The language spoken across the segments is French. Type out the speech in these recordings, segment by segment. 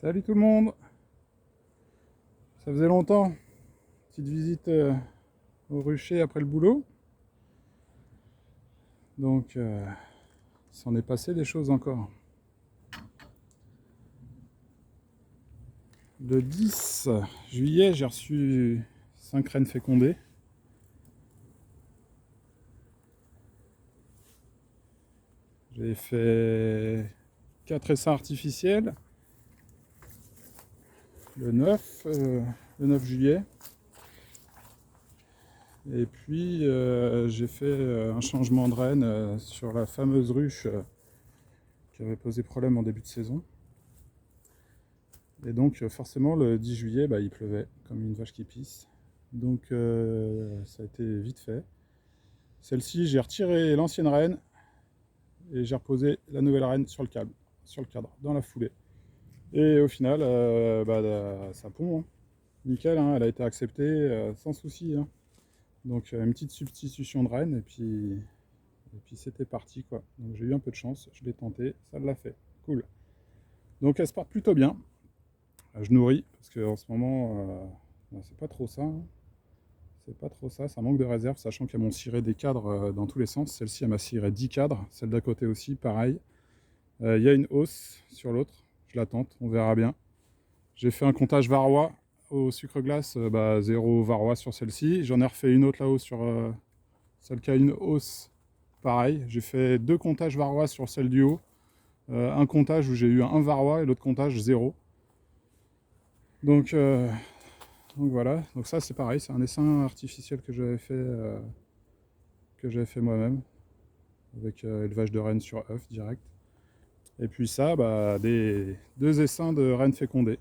Salut tout le monde. Ça faisait longtemps. Petite visite au rucher après le boulot. Donc, il s'en est passé des choses encore. Le 10 juillet, j'ai reçu 5 rennes fécondées. J'ai fait 4 essaims artificiels le 9 juillet. Et puis j'ai fait un changement de renne sur la fameuse ruche qui avait posé problème en début de saison. Et donc forcément le 10 juillet il pleuvait comme une vache qui pisse. Donc ça a été vite fait. Celle-ci, j'ai retiré l'ancienne renne et j'ai reposé la nouvelle renne sur le cadre, dans la foulée. Et au final, ça pond, hein. Nickel, hein, elle a été acceptée sans souci, hein. Donc une petite substitution de renne et puis c'était parti quoi. Donc j'ai eu un peu de chance, je l'ai tenté, ça l'a fait. Cool. Donc elle se porte plutôt bien. Je nourris parce qu'en ce moment, c'est pas trop ça, hein. C'est pas trop ça, ça manque de réserve, sachant qu'elles m'ont ciré des cadres dans tous les sens. Celle-ci, elle m'a ciré 10 cadres, celle d'à côté aussi, pareil. Il y a une hausse sur l'autre, je la tente, on verra bien. J'ai fait un comptage varrois au sucre glace, 0 varrois sur celle-ci. J'en ai refait une autre là-haut sur celle qui a une hausse, pareil. J'ai fait 2 comptages varrois sur celle du haut. Un comptage où j'ai eu un varrois et l'autre comptage 0. Donc voilà, donc ça c'est pareil, c'est un essaim artificiel que j'avais fait moi-même, avec élevage de rennes sur œufs direct. Et puis ça, des 2 essaims de rennes fécondées,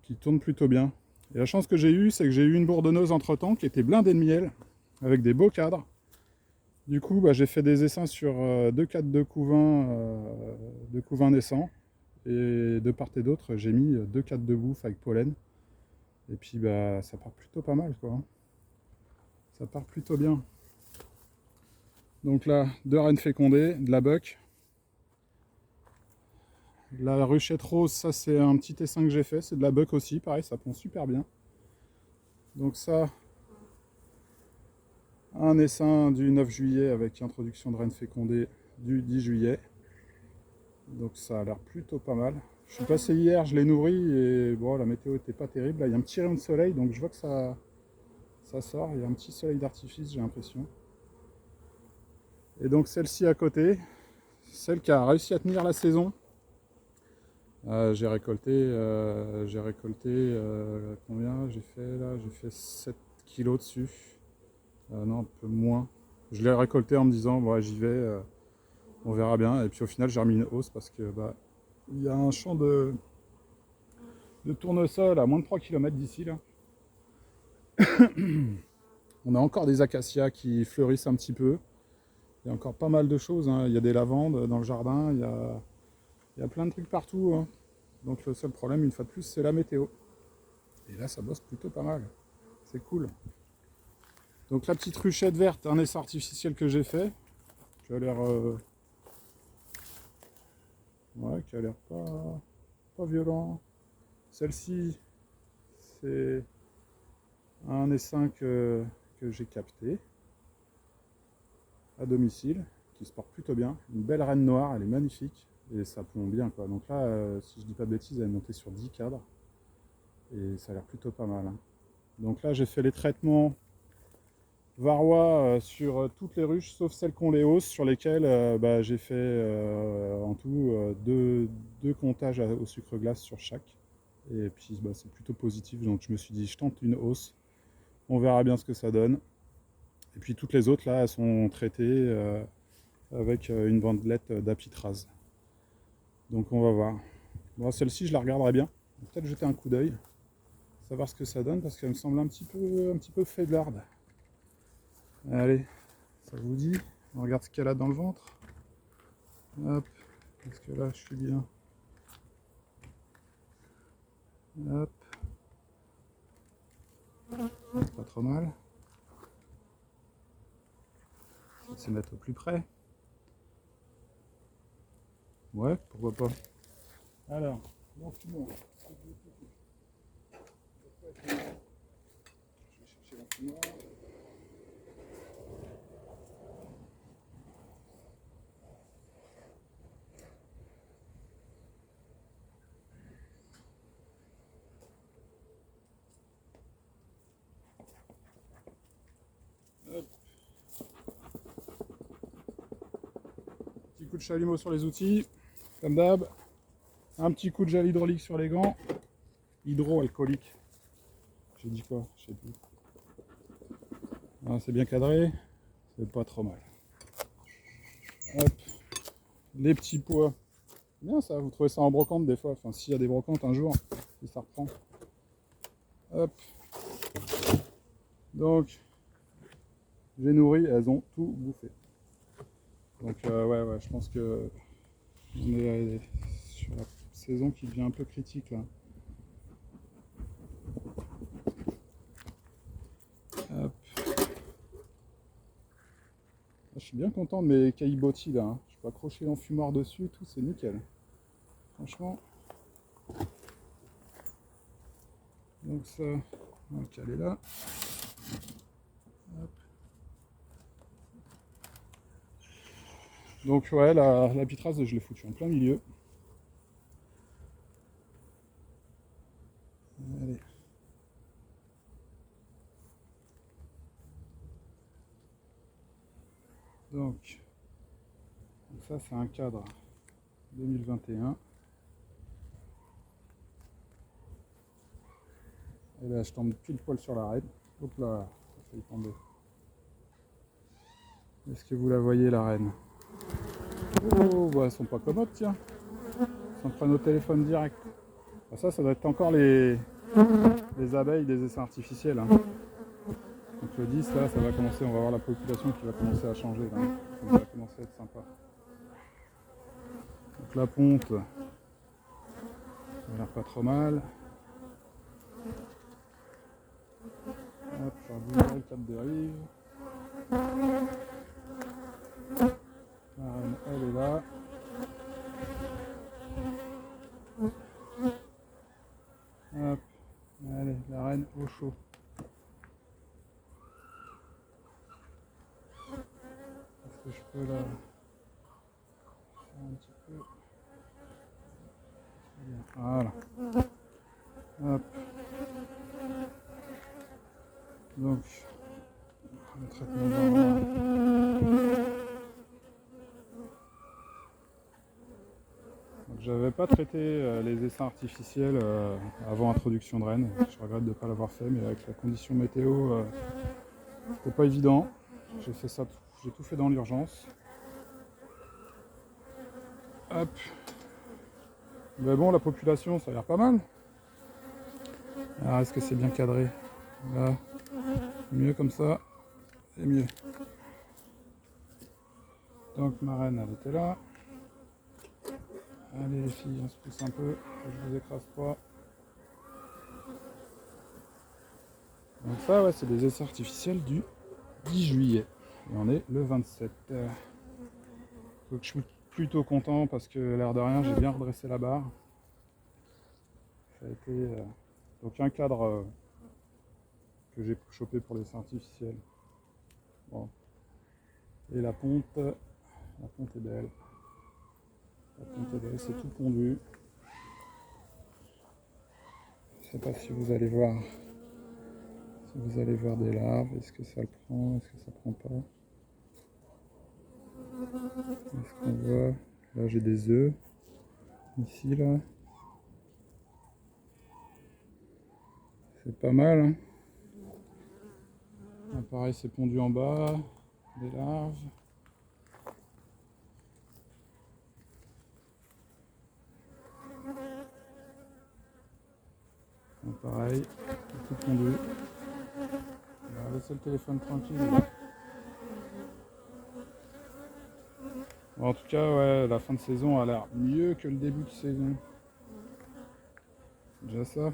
qui tournent plutôt bien. Et la chance que j'ai eue, c'est que j'ai eu une bourdonneuse entre-temps, qui était blindée de miel, avec des beaux cadres. Du coup, j'ai fait des essaims sur 2 cadres de couvains naissants, et de part et d'autre, j'ai mis 2 cadres de bouffe avec pollen. Et puis ça part plutôt pas mal quoi. Ça part plutôt bien. Donc là, 2 rennes fécondées, de la buck. La ruchette rose, ça c'est un petit essaim que j'ai fait, c'est de la buck aussi, pareil, ça pond super bien. Donc ça, un essaim du 9 juillet avec introduction de rennes fécondées du 10 juillet. Donc ça a l'air plutôt pas mal. Je suis passé hier, je l'ai nourri et bon, la météo était pas terrible. Là, il y a un petit rayon de soleil, donc je vois que ça sort. Il y a un petit soleil d'artifice, j'ai l'impression. Et donc celle-ci à côté, celle qui a réussi à tenir la saison. J'ai récolté combien j'ai fait là? J'ai fait 7 kilos dessus. Non, un peu moins. Je l'ai récolté en me disant, bon, j'y vais, on verra bien. Et puis au final, j'ai remis une hausse parce que il y a un champ de tournesol à moins de 3 km d'ici là. On a encore des acacias qui fleurissent un petit peu. Il y a encore pas mal de choses, hein. Il y a des lavandes dans le jardin, il y a plein de trucs partout, hein. Donc le seul problème, une fois de plus, c'est la météo. Et là, ça bosse plutôt pas mal. C'est cool. Donc la petite ruchette verte, un essaim artificiel que j'ai fait, qui a l'air qui a l'air pas violent. Celle-ci, c'est un essaim que j'ai capté à domicile, qui se porte plutôt bien. Une belle reine noire, elle est magnifique. Et ça pond bien quoi. Donc là, si je dis pas de bêtises, elle est montée sur 10 cadres. Et ça a l'air plutôt pas mal, hein. Donc là, j'ai fait les traitements varrois sur toutes les ruches, sauf celles qu'on les hausse, sur lesquelles j'ai fait en tout deux comptages au sucre glace sur chaque. Et puis c'est plutôt positif, donc je me suis dit, je tente une hausse. On verra bien ce que ça donne. Et puis toutes les autres, là, elles sont traitées avec une bandelette d'apitraz. Donc on va voir. Bon, celle-ci, je la regarderai bien. Peut-être jeter un coup d'œil, savoir ce que ça donne, parce qu'elle me semble un petit peu faiblarde. Allez, ça vous dit? On regarde ce qu'elle a dans le ventre. Hop, est-ce que là je suis bien? Hop. Pas trop mal. On va se mettre au plus près. Ouais, pourquoi pas. Alors, Donc tu montes. Je vais chercher l'enfumeur. Hop. Petit coup de chalumeau sur les outils, comme d'hab. Un petit coup de gel hydraulique sur les gants. Hydroalcoolique. J'ai dit quoi? Je sais plus. Ah, c'est bien cadré, c'est pas trop mal. Hop. Les petits pois. Bien ça, vous trouvez ça en brocante des fois. Enfin, s'il y a des brocantes un jour, si ça reprend. Hop. Donc, j'ai nourri, elles ont tout bouffé. Donc, ouais, je pense que on est sur la saison qui devient un peu critique là. Hop. Je suis bien content de mes caillebotis là. Hein. Je peux accrocher l'enfumoir dessus, tout, c'est nickel. Franchement. Donc ça, on va le caler là. Hop. Donc ouais, la pitrasse, je l'ai foutue en plein milieu. Allez. Donc ça c'est un cadre 2021. Et là je tombe pile poil sur la reine. Hop là, ça fait tomber. Est-ce que vous la voyez la reine? Oh bah elles sont pas commodes tiens. Elles s'en prennent au téléphone direct. Bah, ça doit être encore les abeilles des essais artificiels. Hein. Donc le 10 là ça va commencer, on va voir la population qui va commencer à changer là. Ça va commencer à être sympa. Donc la ponte, ça a l'air pas trop mal. Hop, ça va bouger le cap de rive. La reine, elle est là. Hop, allez, la reine au chaud. Est-ce que je peux la faire un petit peu? Voilà. Hop. Donc, le traitement d'arbre. J'avais pas traité les essaims artificiels avant introduction de rennes. Je regrette de ne pas l'avoir fait, mais avec la condition météo, c'était pas évident. J'ai fait ça, j'ai tout fait dans l'urgence. Hop. Mais bon, la population, ça a l'air pas mal. Alors, est-ce que c'est bien cadré? Là, mieux comme ça, c'est mieux. Donc ma reine, elle était là. Allez les filles, on se pousse un peu, que je vous écrase pas. Donc ça, ouais, c'est des essais artificiels du 10 juillet. Et on est le 27. Donc je suis plutôt content parce que l'air de rien, j'ai bien redressé la barre. Ça a été donc un cadre que j'ai chopé pour les essais artificiels. Bon. Et la ponte est belle. La ponte est belle, c'est tout pondu. Je sais pas si vous allez voir. Si vous allez voir des larves, est-ce que ça le prend, est-ce que ça prend pas? Est-ce qu'on voit? Là j'ai des œufs. Ici là. C'est pas mal. Hein. Là, pareil, c'est pondu en bas. Des larves. Là, pareil, c'est tout pondu. On va laisser le téléphone tranquille. Bon, en tout cas, ouais, la fin de saison a l'air mieux que le début de saison. C'est déjà ça.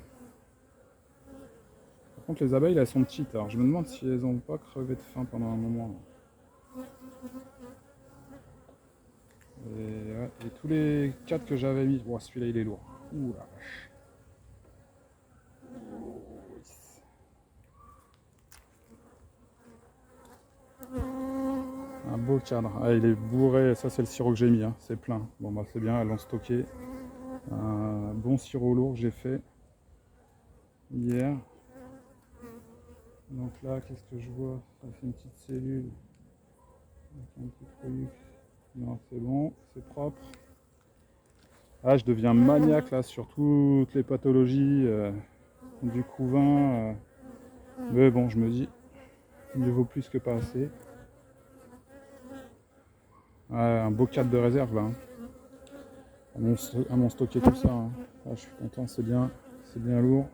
Par contre, les abeilles, elles sont petites. Alors, je me demande si elles n'ont pas crevé de faim pendant un moment. Et tous les 4 que j'avais mis, bon, celui-là, il est lourd. Ouh la vache. Un beau cadre. Ah, il est bourré. Ça, c'est le sirop que j'ai mis. Hein. C'est plein. Bon, bah, c'est bien. Elles l'ont stocké. Un bon sirop lourd que j'ai fait hier. Donc là, qu'est-ce que je vois? Ça, c'est une petite cellule. Avec un petit truc. Non, c'est bon. C'est propre. Ah, je deviens maniaque là sur toutes les pathologies du couvain. Mais bon, je me dis, il vaut plus que pas assez. Ouais, un beau cadre de réserve là. Hein. À mon stocker tout ça. Hein. Ah, je suis content, c'est bien lourd.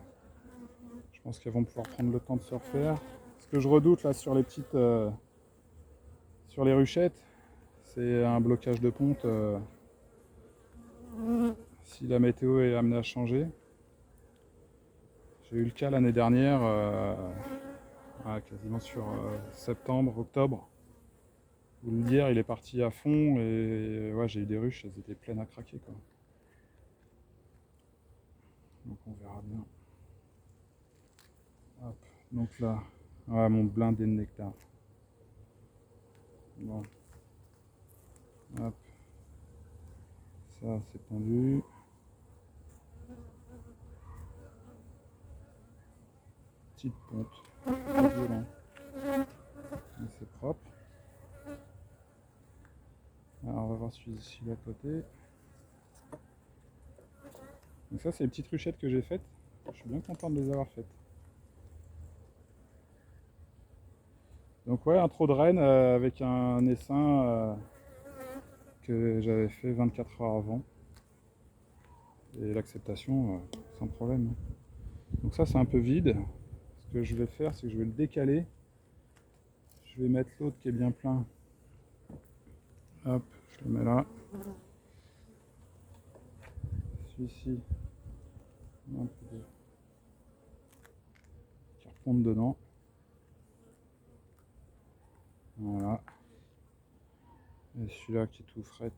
Je pense qu'elles vont pouvoir prendre le temps de se refaire. Ce que je redoute là sur les petites, sur les ruchettes, c'est un blocage de ponte. Si la météo est amenée à changer. J'ai eu le cas l'année dernière, quasiment sur septembre, octobre, où le lierre il est parti à fond et ouais, j'ai eu des ruches, elles étaient pleines à craquer quoi. Donc on verra bien. Hop. Donc là, ouais, mon blindé de nectar. Bon. Hop. Ça c'est tendu. Petite ponte. Pas violent. Mais c'est propre. Alors on va voir celui-ci à côté. Donc ça c'est les petites ruchettes que j'ai faites. Je suis bien content de les avoir faites. Donc ouais, un trot de renne avec un essaim que j'avais fait 24 heures avant. Et l'acceptation sans problème. Donc ça c'est un peu vide. Ce que je vais faire, c'est que je vais le décaler. Je vais mettre l'autre qui est bien plein. Hop, je le mets là. Celui-ci, un peu de qui reponte dedans. Voilà. Et celui-là qui est tout frais,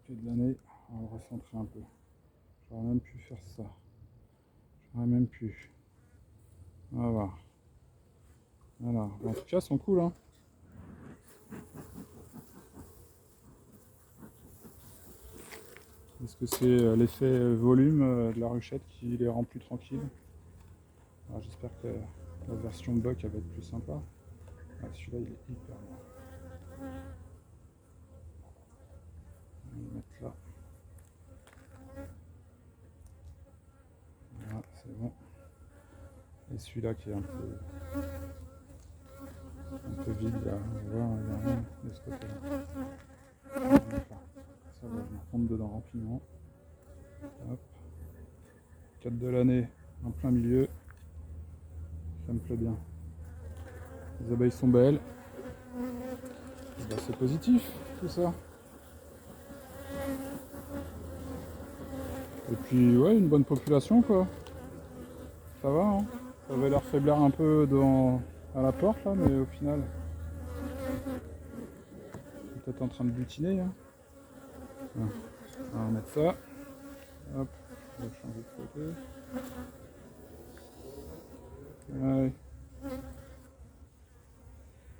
qui est de l'année, on va le recentrer un peu. J'aurais même pu faire ça. J'aurais même pu. Voilà. Voilà. En tout cas, elles sont cool, hein. Est-ce que c'est l'effet volume de la ruchette qui les rend plus tranquilles? J'espère que la version Buck elle va être plus sympa. Ah, celui-là il est hyper bien. On va le mettre là. Voilà, c'est bon. Et celui-là qui est un peu vide là, on voit, il n'y a rien de ce côté-là. Ça va venir prendre dedans rapidement. Hop. 4 de l'année en plein milieu. Ça me plaît bien. Les abeilles sont belles. Ben, c'est positif tout ça. Et puis ouais, une bonne population quoi. Ça va hein. Ça avait l'air faiblir un peu à la porte là, mais au final, c'est peut-être en train de butiner. Hein. On va remettre ça. Hop, on va changer de côté. Ouais.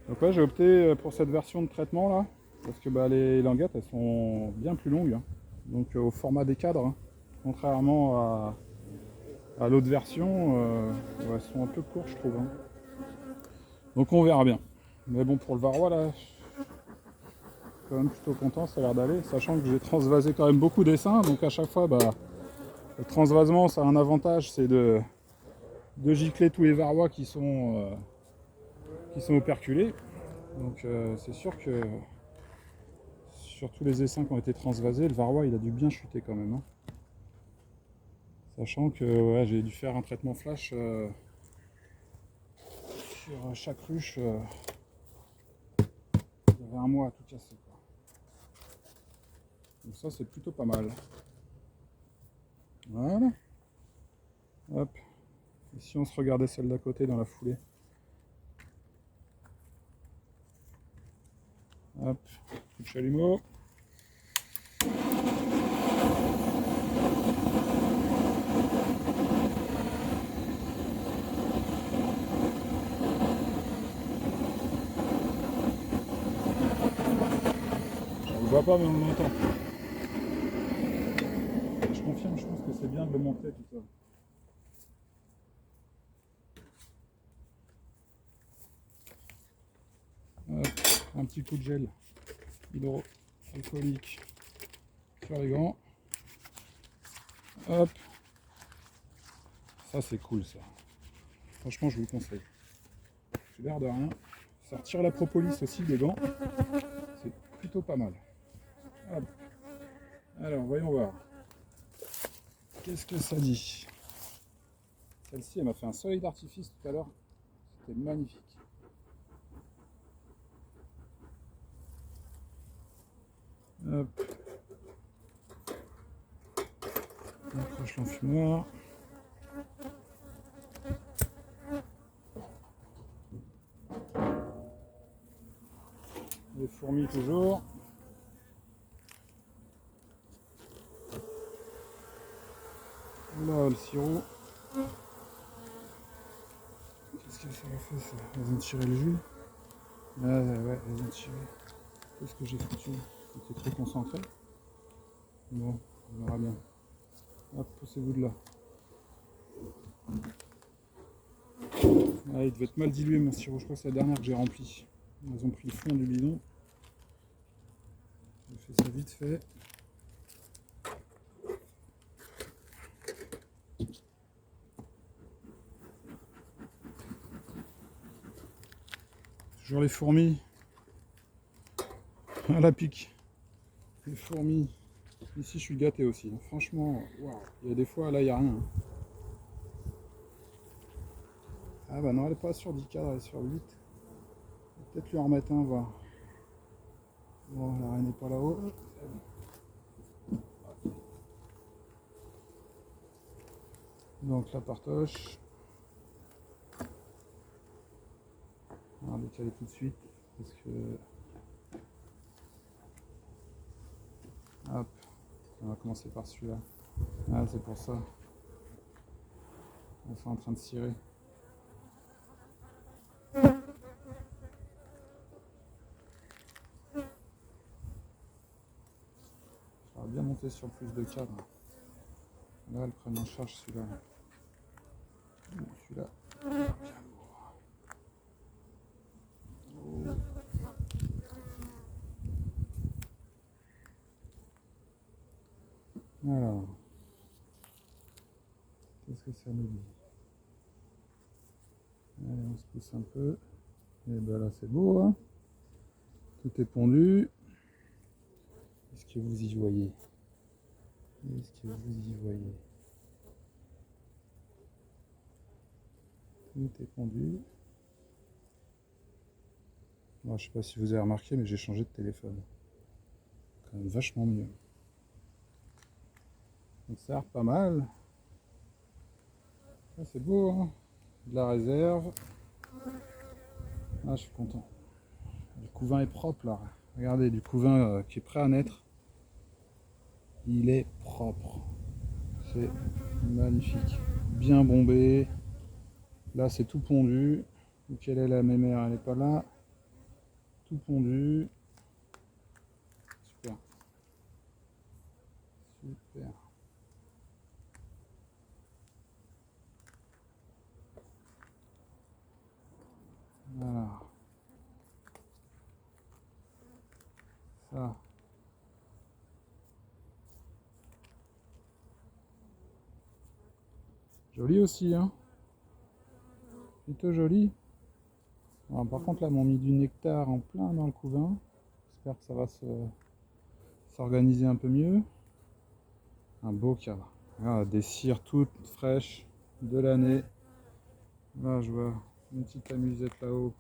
Donc ouais, j'ai opté pour cette version de traitement là, parce que bah, les languettes elles sont bien plus longues, hein. Donc au format des cadres, hein. Contrairement à l'autre version, elles sont un peu courtes je trouve. Hein. Donc on verra bien. Mais bon, pour le varroa là, je suis quand même plutôt content, ça a l'air d'aller, sachant que j'ai transvasé quand même beaucoup d'essaims, donc à chaque fois, bah, le transvasement ça a un avantage, c'est de gicler tous les varrois qui sont operculés. Donc c'est sûr que sur tous les essaims qui ont été transvasés, le varroa il a dû bien chuter quand même. Hein. Sachant que ouais, j'ai dû faire un traitement flash sur chaque ruche. Il y avait un mois à tout casser. Quoi. Donc ça c'est plutôt pas mal. Voilà. Hop. Et si on se regardait celle d'à côté dans la foulée. Hop, coup de chalumeau. voit pas mais on l'entend. Je confirme, je pense que c'est bien de le montrer tout ça. Hop, un petit coup de gel hydroalcoolique sur les gants. Hop. Ça c'est cool ça. Franchement je vous le conseille. J'ai l'air de rien. Ça retire la propolis aussi des gants. C'est plutôt pas mal. Hop. Alors voyons voir. Qu'est-ce que ça dit? Celle-ci elle m'a fait un soleil d'artifice tout à l'heure. C'était magnifique. Hop. On accroche l'enfumoir. Les fourmis toujours. Là le sirop. Qu'est-ce que ça a fait ça? Elles ont tiré le jus. Ah ouais, elles ont tiré. Qu'est-ce que j'ai foutu? C'était trop concentré. Bon, on verra bien. Hop, poussez-vous de là. Ah, il devait être mal dilué mon sirop, je crois que c'est la dernière que j'ai remplie. Elles ont pris le fond du bidon. J'ai fait ça vite fait. Toujours les fourmis. À la pique. Les fourmis. Ici je suis gâté aussi. Franchement, waouh. Il y a des fois là il n'y a rien. Ah bah non, elle n'est pas sur 10 cadres, elle est sur 8. Peut-être lui en remettre un, voir. Bon, la reine n'est pas là-haut. Donc la partoche. On va décaler tout de suite. Parce que. Hop. On va commencer par celui-là. Ah, c'est pour ça. Elles sont en train de cirer. J'aurais bien monté sur plus de cadres. Là, elles prennent en charge celui-là. Celui-là. Oh. Alors. Qu'est-ce que ça nous dit? Allez, on se pousse un peu. Et ben là, c'est beau, hein? Tout est pondu. Est-ce que vous y voyez? Est-ce que vous y voyez? Tout est pondu. Bon, je sais pas si vous avez remarqué, mais j'ai changé de téléphone. Quand même vachement mieux. Donc ça a l'air pas mal. Ah, c'est beau, hein? De la réserve. Ah, je suis content. Le couvain est propre là. Regardez, du couvain qui est prêt à naître. Il est propre. C'est magnifique. Bien bombé. Là, c'est tout pondu. Où quelle est la mémère? Elle n'est pas là. Tout pondu. Super. Super. Voilà. Ça. Joli aussi, hein. Plutôt joli. Alors, par contre, là, m'ont mis du nectar en plein dans le couvain. J'espère que ça va s'organiser un peu mieux. Un beau cadre. Ah, des cires toutes fraîches de l'année. Là, je vois une petite amusette là-haut.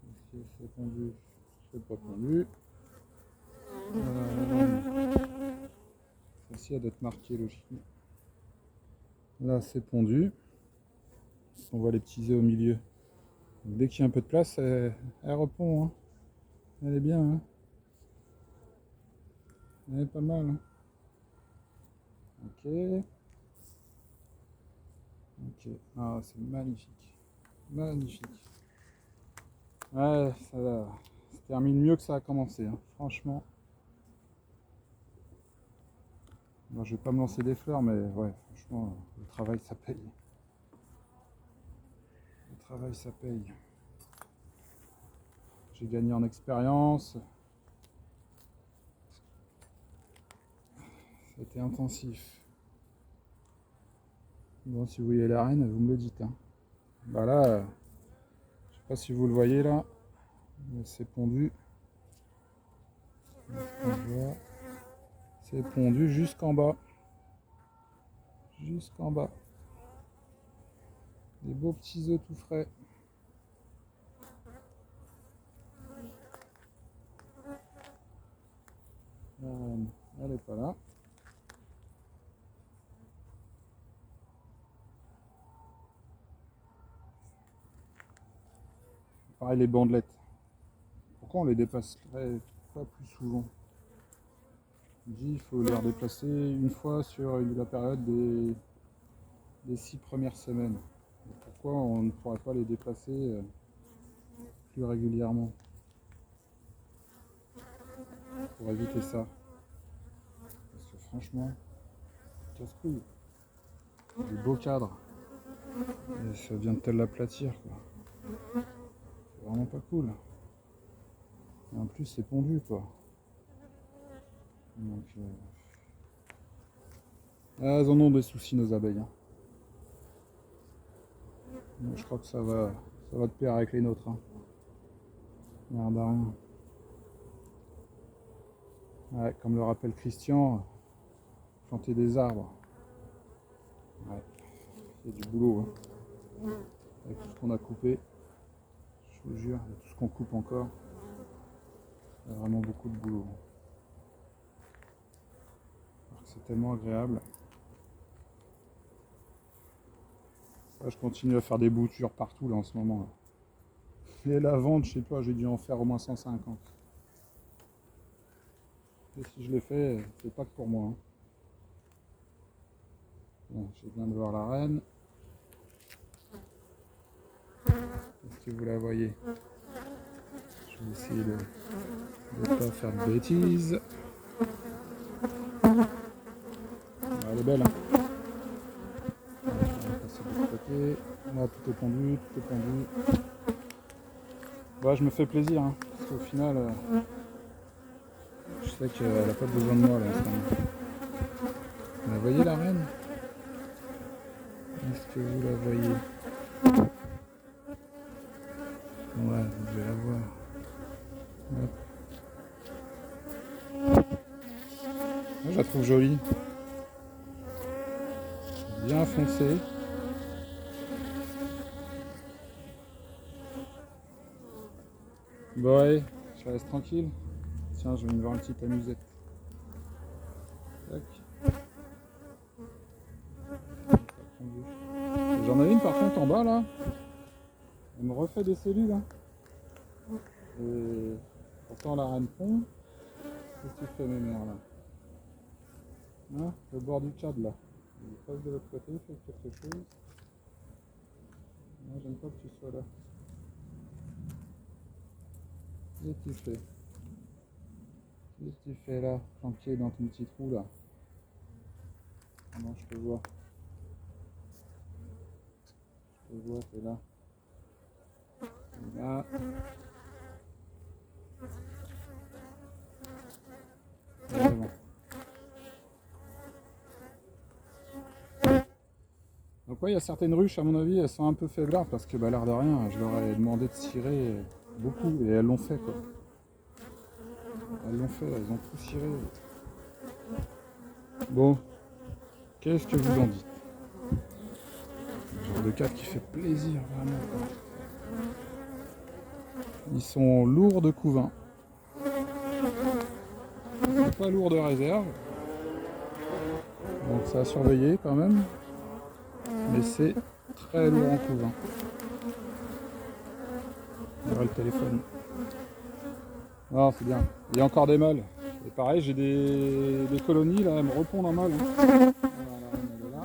Est-ce que c'est pondu? C'est pas pondu. Celle-ci a d'être marquée logiquement. Là, c'est pondu. On voit les petits œufs au milieu. Donc, dès qu'il y a un peu de place, elle repond. Hein. Elle est bien. Hein. Elle est pas mal. Hein. Ok. Ok. Ah, c'est magnifique. Magnifique. Ouais, se termine mieux que ça a commencé, hein. Franchement. Bon, je vais pas me lancer des fleurs, mais ouais, franchement, le travail ça paye. Le travail ça paye. J'ai gagné en expérience. C'était intensif. Bon, si vous voyez la reine, vous me le dites, hein. Bah là, je sais pas si vous le voyez là, mais c'est pondu. C'est pondu jusqu'en bas. Jusqu'en bas. Des beaux petits œufs tout frais. La reine, elle est pas là. Pareil les bandelettes. Pourquoi on les dépasserait pas plus souvent? Je dis il faut les redéplacer une fois sur la période des 6 premières semaines. Pourquoi on ne pourrait pas les déplacer plus régulièrement pour éviter ça? Parce que franchement, casse-couille. Des beaux cadres. Et ça vient de tel l'aplatir, quoi. C'est vraiment pas cool. Et en plus c'est pondu, quoi. Donc elles en ont des soucis, nos abeilles, hein. Je crois que ça va de pair avec les nôtres, hein. Merde à rien. Ouais, comme le rappelle Christian, planter des arbres. Ouais, il y a du boulot, hein. Avec tout ce qu'on a coupé, je vous jure, et tout ce qu'on coupe encore, il y a vraiment beaucoup de boulot. Alors que c'est tellement agréable. Là, je continue à faire des boutures partout là en ce moment. Là. Et la vente, je sais pas, j'ai dû en faire au moins 150. Et si je l'ai fait, c'est pas que pour moi, hein. Bon, je viens de voir la reine. Est-ce que vous la voyez? Je vais essayer de ne pas faire de bêtises. Elle est belle, hein. On va passer de l'autre côté. Là, tout est pendu, tout est pendu. Bah, je me fais plaisir, hein, parce qu'au final, je sais qu'elle n'a pas besoin de moi là. Vous voyez la reine? Est-ce que vous la voyez? Ouais, vous devez la voir. Hop. Moi, je la trouve jolie. Bien foncée. Bon, allez, je la laisse tranquille. Tiens, je vais me voir une petite amusette. Tac. J'en ai une par contre en bas là. Elle me refait des cellules, hein. Et pourtant la reine pond. Qu'est-ce que tu fais mes mères là? Hein? Le bord du Tchad là. Il passe de l'autre côté, fait quelque chose. Moi j'aime pas que tu sois là. Qu'est-ce que tu fais? Qu'est-ce que tu fais là, planqué dans ton petit trou là? Comment je te vois? Je te vois, t'es là. T'es là. Ouais, bon. Donc ouais, il y a certaines ruches à mon avis, elles sont un peu faiblardes parce que bah, l'air de rien, je leur ai demandé de cirer beaucoup et elles l'ont fait, quoi. Elles l'ont fait, elles ont tout ciré. Bon, qu'est-ce que vous en dites? Le genre de cadre qui fait plaisir, vraiment, quoi. Ils sont lourds de couvain. Ils sont pas lourds de réserve. Donc ça a surveillé quand même. Mais c'est très lourd en couvain. On verra le téléphone. Non, c'est bien. Il y a encore des mâles. Et pareil, j'ai des colonies là, elles me répondent en mâle, hein. Voilà, la reine, elle est là.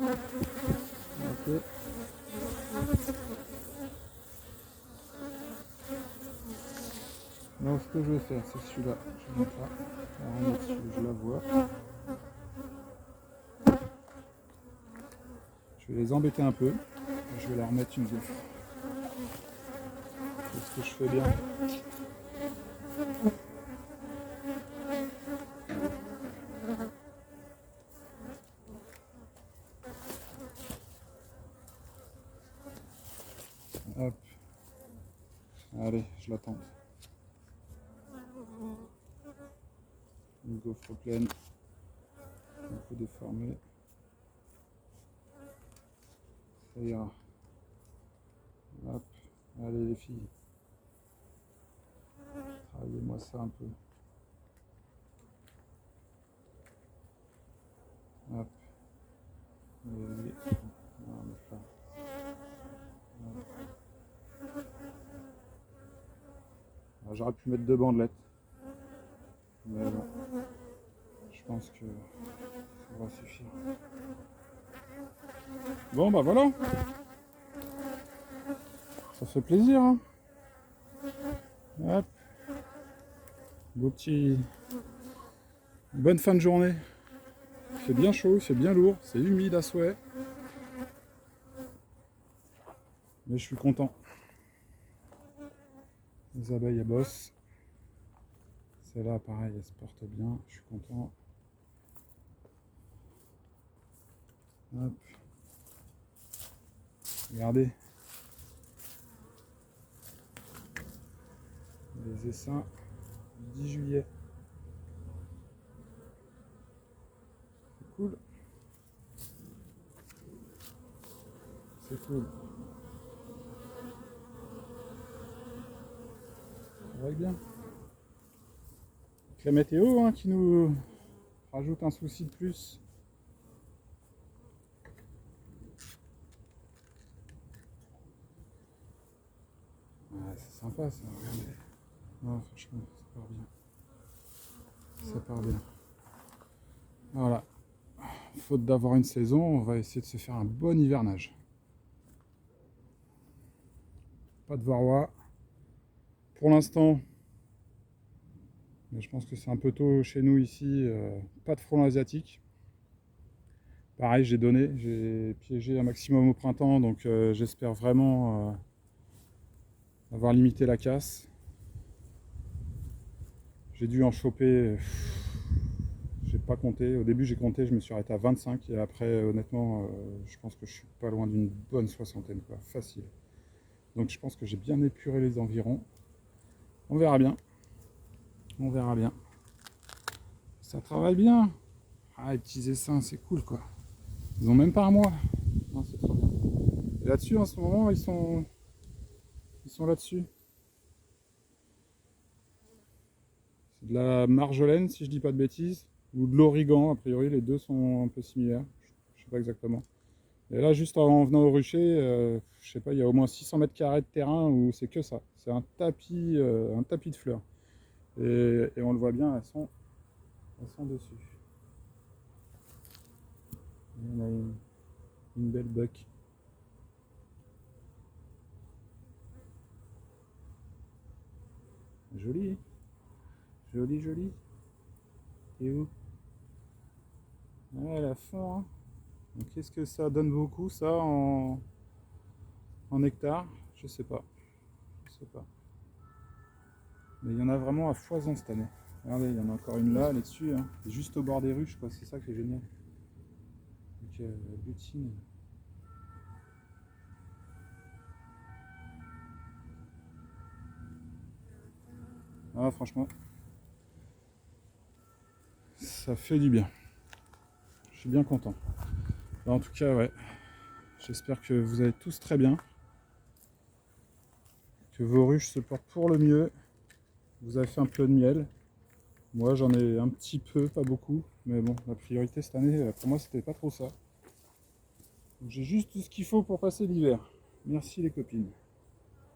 Ok. Donc ce que je vais faire, c'est celui-là. Je vais mettre là. Je vais la remettre celui que je la vois. Je vais les embêter un peu. Je vais la remettre une deuxième fois. Est-ce que je fais bien? Hop. Allez, je la tente. Une gaufre pleine. Un peu déformée. Ça ira. Hop. Allez les filles. Travaillez-moi ça un peu. Hop. Allez. On va faire. J'aurais pu mettre 2 bandelettes. Mais bon. Je pense que ça va suffire. Bon bah voilà. Ça fait plaisir, hein. Hop. Beau petit. Bonne fin de journée. Il fait bien chaud, il fait bien lourd, c'est humide à souhait. Mais je suis content. Les abeilles elles bossent. Celle-là pareil, elle se porte bien, je suis content. Hop. Regardez. Les essaims du 10 juillet. C'est cool. C'est cool. Ça va bien. La météo hein, qui nous rajoute un souci de plus. Ah, c'est sympa ça, regardez. Non, franchement, ça part bien. Ça part bien. Voilà. Faute d'avoir une saison, on va essayer de se faire un bon hivernage. Pas de varroa. Pour l'instant, mais je pense que c'est un peu tôt chez nous ici, pas de frelons asiatiques. Pareil, j'ai piégé un maximum au printemps, donc j'espère vraiment avoir limité la casse. J'ai dû en choper, j'ai pas compté. Au début j'ai compté, je me suis arrêté à 25 et après honnêtement, je pense que je suis pas loin d'une bonne soixantaine, quoi, facile. Donc je pense que j'ai bien épuré les environs. On verra bien. On verra bien. Ça travaille bien. Ah, les petits essaims, c'est cool quoi. Ils ont même pas un mois. Non, c'est trop bien. Et là-dessus, en ce moment, ils sont là-dessus. C'est de la marjolaine, si je dis pas de bêtises, ou de l'origan. A priori, les deux sont un peu similaires. Je sais pas exactement. Et là, juste en venant au rucher, je sais pas, il y a au moins 600 mètres carrés de terrain où c'est que ça. C'est un tapis de fleurs. Et on le voit bien, elles sont dessus. Il y en a une belle buck. Jolie, jolie, jolie. Et où? Ouais, la fin. Hein. Donc, qu'est-ce que ça donne beaucoup, ça, en hectares? Je sais pas. Je sais pas. Mais il y en a vraiment à foison cette année. Regardez, il y en a encore une là, elle est dessus. Hein. Juste au bord des ruches, quoi. C'est ça qui est génial. Donc, butine. Ah, franchement, ça fait du bien. Je suis bien content. En tout cas, ouais. J'espère que vous allez tous très bien. Que vos ruches se portent pour le mieux. Vous avez fait un peu de miel. Moi, j'en ai un petit peu, pas beaucoup. Mais bon, la priorité cette année, pour moi, c'était pas trop ça. J'ai juste tout ce qu'il faut pour passer l'hiver. Merci les copines.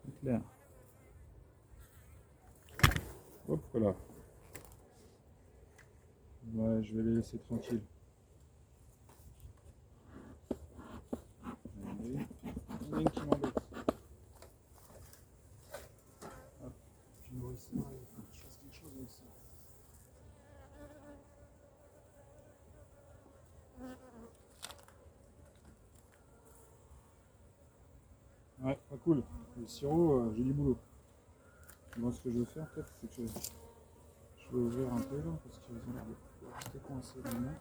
C'est clair. Hop là. Ouais, je vais les laisser tranquilles. Il y en a une qui m'embête. Hop, je nourris ça. Ouais, pas cool. Le sirop, j'ai du boulot. Moi, ce que je vais faire, peut-être, c'est que je vais ouvrir un peu là, parce qu'ils ont l'air de rester coincés maintenant.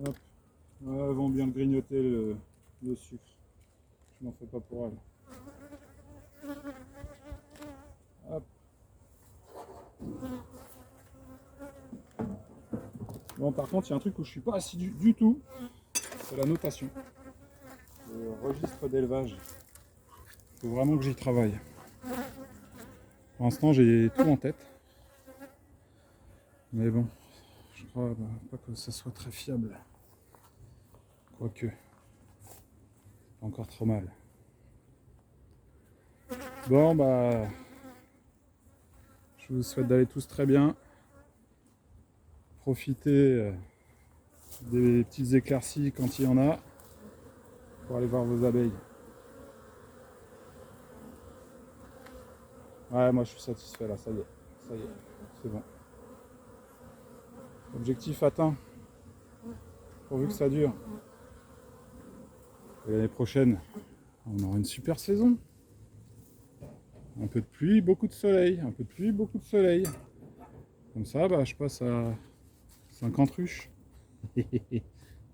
Hop. Ouais, elles vont bien grignoter le sucre. Je m'en fais pas pour elles. Hop. Bon, par contre, il y a un truc où je suis pas assidu du tout, c'est la notation. Le registre d'élevage. Il faut vraiment que j'y travaille. Pour l'instant, j'ai tout en tête. Mais bon, je crois pas que ça soit très fiable. Quoique, pas encore trop mal. Bon, bah, je vous souhaite d'aller tous très bien. Profitez des petites éclaircies quand il y en a pour aller voir vos abeilles. Ouais, moi je suis satisfait là, ça y est, c'est bon. Objectif atteint, pourvu que ça dure. Et l'année prochaine, on aura une super saison. Un peu de pluie, beaucoup de soleil, un peu de pluie, beaucoup de soleil. Comme ça, bah, je passe à 50 ruches.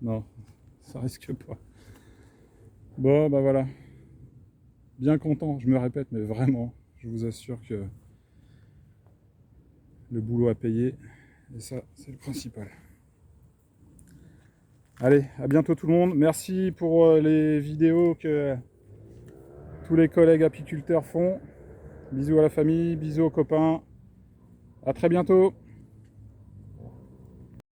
Non, ça risque pas. Bon, bah voilà. Bien content, je me répète, mais vraiment, je vous assure que le boulot a payé. Et ça, c'est le principal. Allez, à bientôt tout le monde. Merci pour les vidéos que tous les collègues apiculteurs font. Bisous à la famille, bisous aux copains. À très bientôt.